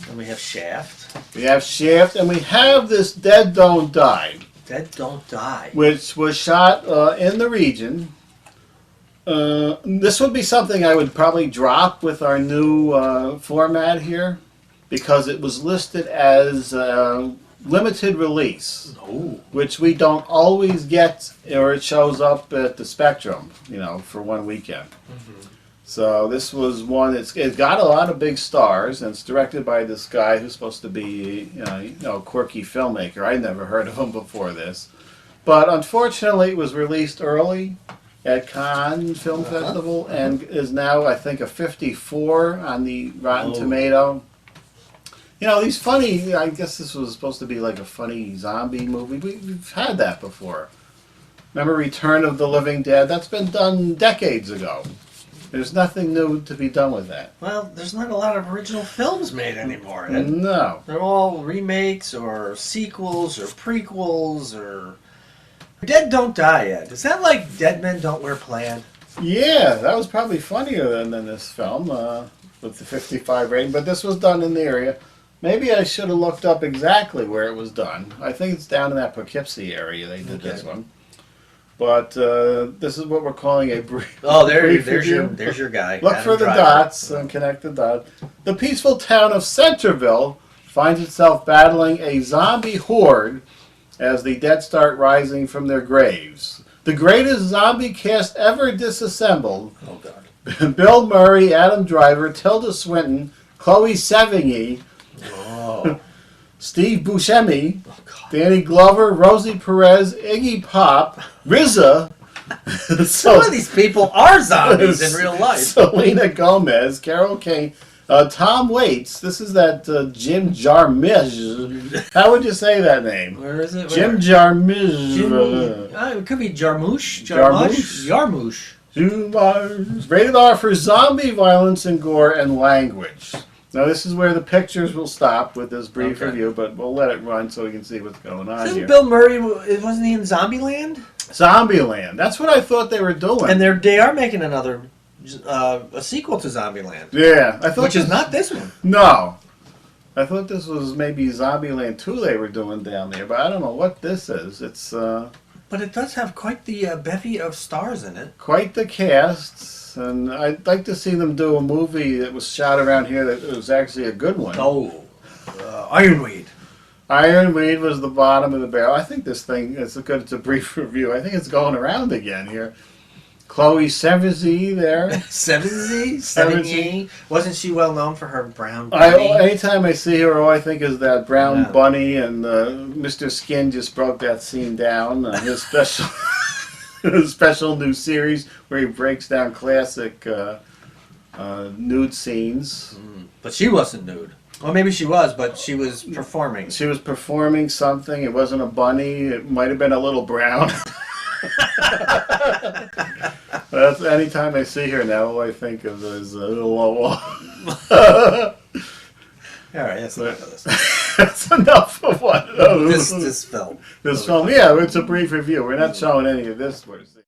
And we have Shaft. We have Shaft, and we have this Dead Don't Die. Dead Don't Die. Which was shot in the region. This would be something I would probably drop with our new format here, because it was listed as limited release, which we don't always get, or it shows up at the Spectrum, for one weekend. So this was one. It got a lot of big stars, and it's directed by this guy who's supposed to be, a quirky filmmaker. I'd never heard of him before this, but unfortunately, it was released early at Cannes Film Festival, and is now, I think, a 54 on the Rotten Tomato. These funny, I guess this was supposed to be like a funny zombie movie. We've had that before. Remember Return of the Living Dead? That's been done decades ago. There's nothing new to be done with that. Well, there's not a lot of original films made anymore. No. They're all remakes or sequels or prequels or... Dead Don't Die, Ed. Is that like Dead Men Don't Wear Plaid? Yeah, that was probably funnier than this film with the 55 rating, but this was done in the area. Maybe I should have looked up exactly where it was done. I think it's down in that Poughkeepsie area they did this one. But this is what we're calling a brief. Oh, there's your guy. Look for the dots and connect the dots. The peaceful town of Centerville finds itself battling a zombie horde as the dead start rising from their graves. The greatest zombie cast ever disassembled. Oh, God. Bill Murray, Adam Driver, Tilda Swinton, Chloe Sevigny, Steve Buscemi, Danny Glover, Rosie Perez, Iggy Pop, RZA. Some of these people are zombies in real life. Selena Gomez, Carol Kane, Tom Waits. This is that Jim Jarmusch. How would you say that name? Where is it? Jim Jarmusch. It could be Jarmusch. Jarmusch. Rated R for zombie violence and gore and language. Now this is where the pictures will stop with this brief review, but we'll let it run so we can see what's going on here. Bill Murray, wasn't he in Zombieland? Zombieland. That's what I thought they were doing. And they are making another a sequel to Zombieland. Yeah, I thought which is not this one. No, I thought this was maybe Zombieland 2 they were doing down there, but I don't know what this is. It's but it does have quite the bevy of stars in it. Quite the cast, and I'd like to see them do a movie that was shot around here that was actually a good one. Oh, Ironweed. Ironweed was the bottom of the barrel. I think this thing is good. It's a brief review. I think it's going around again here. Chloe Sevigny there. Sevigny. Wasn't she well known for her brown bunny? Anytime I see her, all I think is that brown bunny, and Mr. Skin just broke that scene down. His special, his special new series where he breaks down classic nude scenes. But she wasn't nude. Well, maybe she was, but she was performing. She was performing something. It wasn't a bunny. It might have been a little brown. That's anytime I see her now, all I think of is a little. All right, that's enough of this. That's enough of what this film. This film, yeah, it's a brief review. We're not showing any of this.